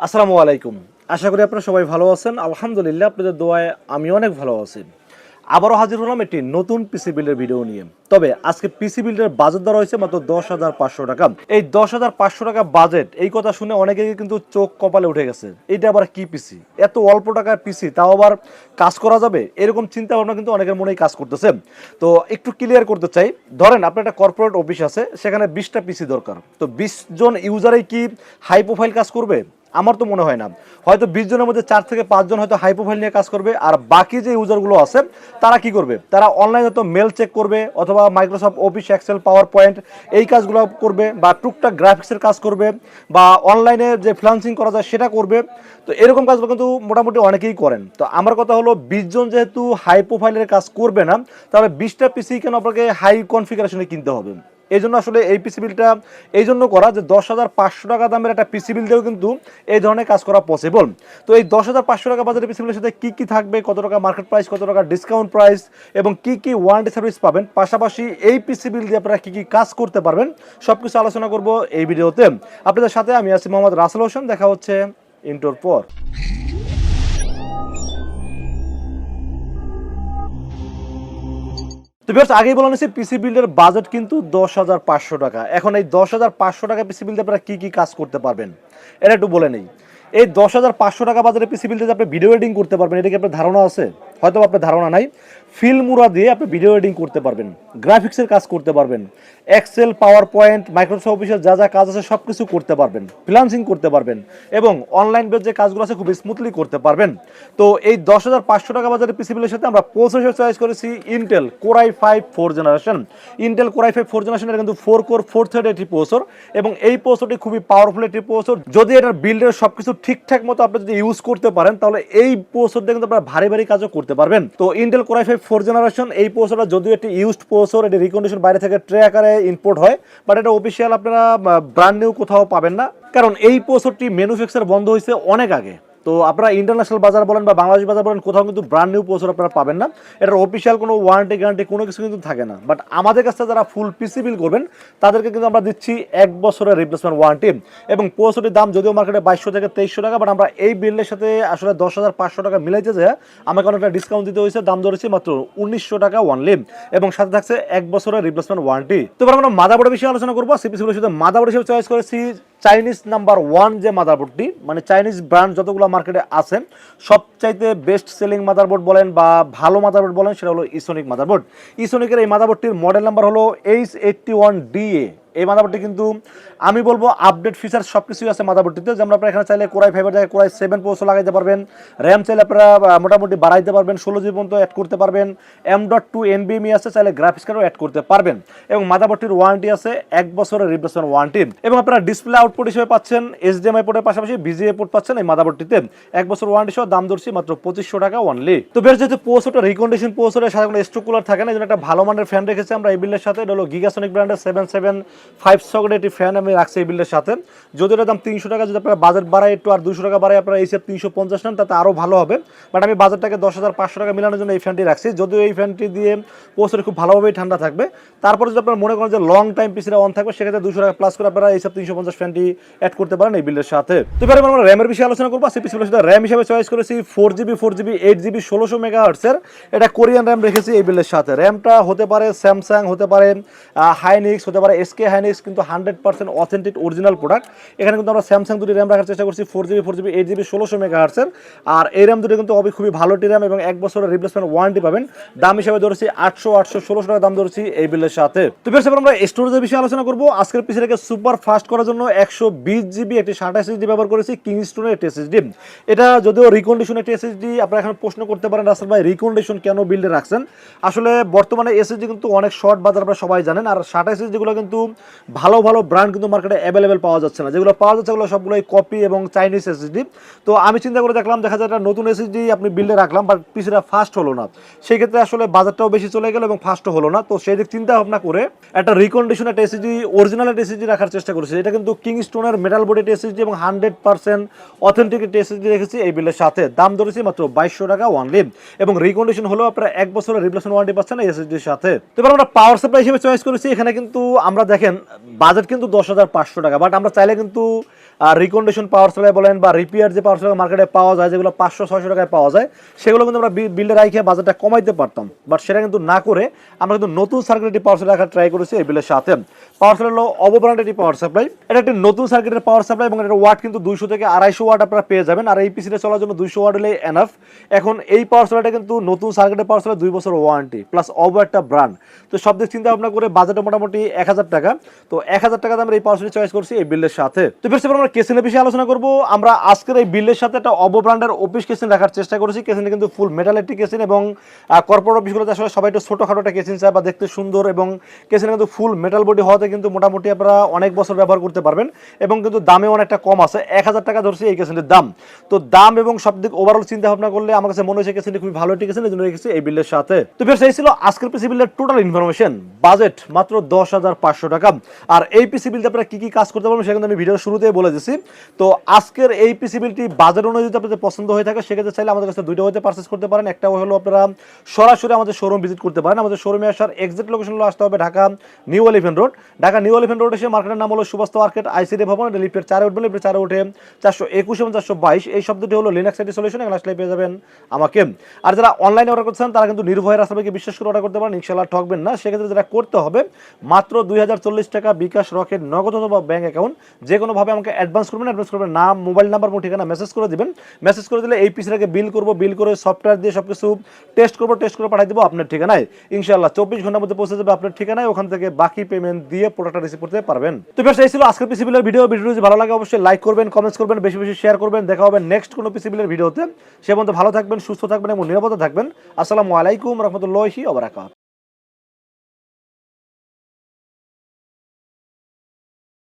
আসসালামু আলাইকুম। আশা করি আপনারা সবাই ভালো আছেন। আলহামদুলিল্লাহ আপনাদের দোয়ায় আমি অনেক ভালো আছি। আবারও হাজির হলাম একটি নতুন পিসি বিল্ডের ভিডিও নিয়ে। তবে আজকে পিসি বিল্ডের বাজেট দর হয়েছে মাত্র 10,500 টাকা। এই 10,500 টাকা বাজেট, এই কথা শুনে অনেকেই কিন্তু চোখ কপালে উঠে গেছে। এটা আবার কি পিসি? এত অল্প টাকার পিসি, তাও আবার কাজ করা যাবে? এরকম চিন্তা ভাবনা কিন্তু অনেকের মনেই কাজ করতেছে। তো একটু ক্লিয়ার করতে চাই, ধরেন আপনার একটা কর্পোরেট অফিস আছে, সেখানে 20টা পিসি দরকার। তো 20 জন ইউজারই কি হাই প্রোফাইল কাজ করবে? আমার তো মনে হয় না। হয়তো 20 জনের মধ্যে 4 থেকে 5 জন হয়তো হাই প্রোফাইল নিয়ে কাজ করবে, আর বাকি যে ইউজারগুলো আছে তারা কি করবে? তারা অনলাইনে তো মেল চেক করবে, অথবা Microsoft Office, Excel, PowerPoint এই কাজগুলো করবে, বা টুকটাক গ্রাফিক্সের কাজ করবে, বা অনলাইনে যে ফ্রিল্যান্সিং করা যায় সেটা করবে। তো এরকম কাজগুলো কিন্তু মোটামুটি অনেকেই করেন। তো আমার কথা হলো, 20 জন যেহেতু হাই প্রোফাইলের কাজ করবে না, তাহলে 20টা পিসি কেন আপনাকে হাই কনফিগারেশনে কিনতে হবে? এই জন্য আসলে এই পিসি বিলটা এই জন্য করা যে 10,500 টাকা দামের একটা পিসি বিল দিয়েও কিন্তু এই ধরনের কাজ করা পসিবল। তো এই 10,500 টাকা বাজারের পিসি বিলের সাথে কি কি থাকবে, কত টাকা মার্কেট প্রাইস, কত টাকা ডিসকাউন্ট প্রাইস, এবং কি কি ওয়ারেন্টি সার্ভিস পাবেন, পাশাপাশি এই পিসি বিল দিয়ে আপনারা কি কি কাজ করতে পারবেন, সবকিছু আলোচনা করব এই ভিডিওতে। আপনাদের সাথে আমি আছি মোহাম্মদ রাসেল হোসেন। দেখা হচ্ছে ইন্টোর পর। তো ভিউয়ার্স, আগেই বলা হয়েছে পিসি বিল্ডের বাজেট কিন্তু 10,500 টাকা। এখন এই 10,500 টাকা পিসি বিল্ডে আপনারা কি কি কাজ করতে পারবেন এটা একটু বলে নেই। এই 10,500 টাকা বাজারে পিসি বিল্ডে যে আপনি ভিডিও এডিটিং করতে পারবেন, এটা কি আপনার ধারণা আছে? হয়তো আপনার ধারণা নাই। ফিল্মুরা দিয়ে আপনি ভিডিও এডিটিং করতে পারবেন, গ্রাফিক্সের কাজ করতে পারবেন, এক্সেল, পাওয়ার পয়েন্ট, মাইক্রোসফট অফিসের যা যা কাজ আছে সব কিছু করতে পারবেন, ফ্রিল্যান্সিং করতে পারবেন, এবং অনলাইন বেস যে কাজগুলো আছে খুব স্মুথলি করতে পারবেন। তো এই 10,500 টাকা বাজারে পিসি বিলের সাথে আমরা প্রসেসর চয়েস করেছি Intel Core i5 4 generation. Intel Core i5 4 generation এটা কিন্তু 4 কোর 4 থ্রেড একটি প্রসেসর, এবং এই প্রসেসরটি খুবই পাওয়ারফুল একটি প্রসেসর। যদি এটার বিল্ডের সবকিছু ঠিকঠাক মতো আপনি যদি ইউজ করতে পারেন, তাহলে এই প্রসেসর দিয়ে কিন্তু আপনারা ভারী ভারী কাজও করতে পারবেন। তো ইন্টেল Core i5 4 জেনারেশন এই প্রসেসরটা যদিও একটি ইউজড প্রসেসর, এটি রিকন্ডিশন বাইরে থেকে ট্রে আকারে ইম্পোর্ট হয়, বাট এটা অফিসিয়াল আপনারা ব্র্যান্ড নিউ কোথাও পাবেন না, কারণ এই প্রসেসরটি ম্যানুফ্যাকচার বন্ধ হয়েছে অনেক আগে। তো আপনারা ইন্টারন্যাশনাল বাজার বলেন বা বাংলাদেশ বাজার বলেন, কোথাও কিন্তু ব্র্যান্ড নিউ প্রসেসর আপনারা পাবেন না। এটার অফিসিয়াল কোনো ওয়ারেন্টি গ্যারান্টি কোনো কিছু কিন্তু থাকে না। বাট আমাদের কাছে যারা ফুল পিসি বিল করবেন, তাদেরকে কিন্তু আমরা দিচ্ছি 1 বছরের রিপ্লেসমেন্ট ওয়ারেন্টি। এবং প্রসেসরটির দাম যদিও মার্কেটে 2200 থেকে 2300 টাকা, বাট আমরা এই বিলের সাথে আসলে 10,500 টাকা মিলাইতে যায় আমাকে অনেকটা ডিসকাউন্ট দিতে হয়েছে, দাম ধরেছি মাত্র 1900 টাকা ওয়ানলি, এবং সাথে থাকছে 1 বছরের রিপ্লেসমেন্ট ওয়ারেন্টি। তো এবার আমরা মাদারবোর্ডের বিষয়ে আলোচনা করবো। সিপিসিগুলোর সাথে মাদারবোর্ড হিসেবে চয়েস করেছি চাইনিজ নাম্বার 1 যে মাদারবোর্ডটি, মানে চাইনিজ ব্র্যান্ড যতগুলো মার্কেটে আছে সবচাইতে বেস্ট সেলিং মাদারবোর্ড বলেন বা ভালো মাদারবোর্ড বলেন, সেটা হলো ইসোনিক মাদারবোর্ড। ইসোনিকের এই মাদারবোর্ডটির মডেল নাম্বার হলো H81DA। এই মাদারবোর্ডটি কিন্তু আমি বলবো আপডেট ফিচার সব কিছুই আছে মাদারবোর্ডটিতে। যেমন আপনারা এখানে চাইলে Core i5 এর জায়গায় Core i7 প্রসেসর লাগাইতে পারবেন, র্যাম চাইলে আপনারা মোটামুটি বাড়াইতে পারবেন, 16 জিবি পর্যন্ত অ্যাড করতে পারবেন, M.2 NVMe আছে, চাইলে গ্রাফিক্স কার্ডও অ্যাড করতে পারবেন, এবং মাদারবোর্ডটির ওয়ারেন্টি আছে 1 বছরের রিপ্লেসমেন্ট ওয়ারেন্টি। এবং আপনারা ডিসপ্লে আউটপুট হিসেবে পাচ্ছেন HDMI পোর্টের পাশাপাশি VGA পোর্ট পাচ্ছেন এই মাদারবোর্ডটিতে। 1 বছর ওয়ারেন্টি সহ দাম ধরছি মাত্র 2500 টাকা অনলি। তো বেশ, যেহেতু প্রসেসরটা রিকন্ডিশন প্রসেসরের সাথে কোনো স্ট্রোক কুলার থাকে না, এই জন্য একটা ভালো মানের ফ্যান রেখেছি আমরা এই বিলের সাথে। এটা হলো গিগাসনিক ব্র্যান্ডের 775 সকেট একটি ফ্যান আমি রাখছি এই বিলের সাথে। যদি এটার দাম 300 টাকা, যদি আপনারা বাজেট বাড়ায় একটু আর 200 টাকা বাড়ায় আপনারা এইসব 350 নেন, তাতে আরও ভালো হবে। বাট আমি বাজেটটাকে 10,500 টাকা মিলানোর জন্য এই ফ্যানটি রাখছি। যদিও এই ফ্যানটি দিয়ে প্রসেসর খুব ভালোভাবেই ঠান্ডা থাকবে। তারপরে যদি আপনারা মনে করেন যে লং টাইম পিসিটা অন থাকবে, সেক্ষেত্রে 200 টাকা প্লাস করে আপনারা এইসব 350 ফ্যানটি অ্যাড করতে পারেন এই বিলের সাথে। তো এবার আমরা র্যামের বিষয়ে আলোচনা করবো। সেই পিসির সাথে র্যাম হিসেবে চয়েস করেছি 4GB 8GB 1600 মেগাহার্টসের এটা কোরিয়ান র্যাম রেখেছি এই বিলের সাথে। র্যামটা হতে পারে স্যামসাং, হতে পারে হাইনিক্স, হতে পারে SK হাইনিক্স, কিন্তু 100% অথেন্টিক অরিজিনাল প্রোডাক্ট। এখানে কিন্তু আমরা স্যামসাং দুটি র্যাম রাখার চেষ্টা করছি 4GB 8GB 1600 মেগাহার্টসের। আর এই র্যাম দুটো কিন্তু খুবই ভালো টি র্যাম, এবং 1 বছরের রিপ্লেসমেন্ট ওয়ারেন্টি পাবেন। দাম হিসেবে ধরেছি 1600 টাকা দাম ধরেছি এই বিলের সাথে। তো বেশ, এবার আমরা স্টোরেজের বিষয়ে আলোচনা করবো। আজকের পিসিটাকে সুপার ফাস্ট করার জন্য 120GB একটি 60 SSD ব্যবহার করেছি, কিংস্টোনের একটি SSD। এটা যদিও রিকন্ডিশন একটি SSD। আপনারা এখন প্রশ্ন করতে পারেন রাসেল ভাই রিকন্ডিশন কেন বিল্ডে রাখছেন? আসলে বর্তমানে SSD কিন্তু অনেক শর্ট বাজার, আপনারা সবাই জানেন। আর 60 SSD গুলো কিন্তু ভালো ভালো ব্র্যান্ড কিন্তু মার্কেটে অ্যাভেলেবেল পাওয়া যাচ্ছে না। যেগুলো পাওয়া যাচ্ছে ওগুলো সবগুলোই কপি এবং চাইনিজ SSD। তো আমি চিন্তা করে দেখলাম, দেখা যায় একটা নতুন SSD আপনি বিল্ডে রাখলাম, বাট পিসিটা ফাস্ট হলো না। সেই ক্ষেত্রে আসলে বাজারটাও বেশি চলে গেল এবং ফাস্টও হলো না। তো সেই দিক চিন্তা ভাবনা করে একটা রিকন্ডিশন একটা SSD, অরিজিনাল একটা SSD রাখার চেষ্টা করেছি। এটা কিন্তু কিংস্টোনের মেটাল বডি SSD এবং 100% অথেন্টিক একটা SSD রেখেছি এই বিলের সাথে। দাম ধরেছি মাত্র 2200 টাকা ওয়ানলি, এবং রিকন্ডিশন হলেও আপনারা 1 বছরের রিপ্লেসমেন্ট ওয়ারেন্টি পাচ্ছেন এই SSDর সাথে। তো এবার আমরা পাওয়ার সাপ্লাই হিসেবে চয়েস করেছি। এখানে কিন্তু আমরা দেখেন বাজেট কিন্তু 10,500 টাকা, বাট আমরা চাইলে কিন্তু রিকন্ডিশন পাওয়ার সাপ্লাই বলেন বা রিপেয়ার যে পাওয়ার সাপ্লাই মার্কেটে পাওয়া যায়, যেগুলো 500-600 টাকায় পাওয়া যায়, সেগুলো কিন্তু আমরা বিল্ডে রাখে বাজারটা কমাইতে পারতাম, বাট সেটা কিন্তু না করে আমরা কিন্তু নতুন সার্কিটের পাওয়ার সাপ্লাই রাখার ট্রাই করেছি এই বিলের সাথে। পাওয়ার সাপ্লাই হলো অবো ব্র্যান্ডের পাওয়ার সাপ্লাই, এটা একটি নতুন সার্কিটের পাওয়ার সাপ্লাই এবং এটার ওয়াট কিন্তু 200 থেকে 250 ওয়াট আপনারা পেয়ে যাবেন। আর এই পিসিটা চলার জন্য 200 ওয়াট হলে এনাফ। এখন এই পাওয়ার সাপ্লাইটা কিন্তু নতুন সার্কিটের পাওয়ার সাপ্লাই 2 বছর ওয়ারেন্টি প্লাস অবো একটা ব্র্যান্ড। তো সব দিক চিন্তা ভাবনা করে বাজেটটা মোটামুটি 1000 টাকা। তো 1000 টাকা আমরা এই পাওয়ার সাপ্লাই চয়েস করছি এই বিলের সাথে। তো ফিরছে আমরা কেসিনের বিষয়ে আলোচনা করব। আমরা আজকের এই বিলের সাথে একটা অবো ব্র্যান্ডের অফিস কেসিন রাখার চেষ্টা করেছি। কেসিনটা কিন্তু ফুল মেটাল একটি কেসিন এবং কর্পোরেট অফিসগুলোতে আসলে সবাই একটু ছোটখাটো একটা কেসিন চায় বা দেখতে সুন্দর, এবং কেসিনটা কিন্তু ফুল মেটাল বডি হওয়াতে কিন্তু মোটামুটি আপনারা অনেক বছর ব্যবহার করতে পারবেন এবং কিন্তু দামে অনেকটা কম আছে। 1000 টাকা ধরছি এই কেসিনের দাম। তো দাম এবং সব দিক ওভারঅল চিন্তা ভাবনা করলে আমার কাছে মনে হয়েছে কেসিনটি খুবই ভালো একটি কেসিন, এই জন্য রেখেছি এই বিলের সাথে। তো ফিরছে এই ছিল আজকের পিসি বিলের টোটাল ইনফরমেশন। বাজেট মাত্র 10,500 টাকা। আর এই পিসি বিলতে আপনারা কি কি কাজ করতে পারবেন সেখানে আমি ভিডিওর শুরুতেই বলে দিচ্ছি। তো আজকের এই পিসি বিলটি বাজেট অনুযায়ী যদি আপনাদের পছন্দ হয়ে থাকে সেক্ষেত্রে চাইলে আমাদের কাছে দুইটা হতে পারচেস করতে পারেন। একটা হলো আপনারা সরাসরি আমাদের শোরুম ভিজিট করতে পারেন। আমাদের শোরুমে আসার এক্সাক্ট লোকেশন হলো আসতে হবে Dhaka new elephant road. Dhaka new elephant road এসে মার্কেটের নাম হলো সুবাস্ত মার্কেট আইসিডি ভবন, লিফটের 4 উঠবেন, লিফটের 4 উঠে 421 এবং 422 এই শব্দটি হলো লিনাক্স আইটি সলিউশন, এখানে আসলে পেয়ে যাবেন আমাকে। আর যারা অনলাইনে অর্ডার করছেন তারা কিন্তু নির্ভয়ে রাস্তাকে বিশ্বাস করে অর্ডার করতে পারেন, ইনশাআল্লাহ ঠকবেন না। সেক্ষেত্রে যেটা করতে হবে মাত্র 2040 টাকা বিকাশ, রকেট, নগদ অথবা ব্যাংক অ্যাকাউন্ট যে কোনোভাবে আমাকে অ্যাডভান্স করবেন। অ্যাডভান্স করবেন নাম, মোবাইল নাম্বার এবং ঠিকানা মেসেজ করে দিবেন। মেসেজ করে দিলে এই পিসিটাকে বিল করব, বিল করে সফটওয়্যার দিয়ে সবকিছু টেস্ট করব, টেস্ট করে পাঠিয়ে দেবো আপনার ঠিকানায়। ইনশাআল্লাহ 24 ঘন্টার মধ্যে পৌঁছে যাবে আপনার ঠিকানায়। ওখান থেকে বাকি পেমেন্ট দিয়ে প্রোডাক্টটা রিসিভ করতে পারবেন। তো বেশ এই ছিল আজকের পিসি বিলের ভিডিও। ভিডিও যদি ভালো লাগে অবশ্যই লাইক করবেন, কমেন্টস করবেন, বেশি বেশি শেয়ার করবেন। দেখা হবে নেক্সট কোনো পিসি বিলের ভিডিওতে। সে পর্যন্ত ভালো থাকবেন, সুস্থ থাকবেন এবং নিরাপদে থাকবেন। আসসালামু আলাইকুম রহমতুল্লাহি ওয়া বারাকাতুহু।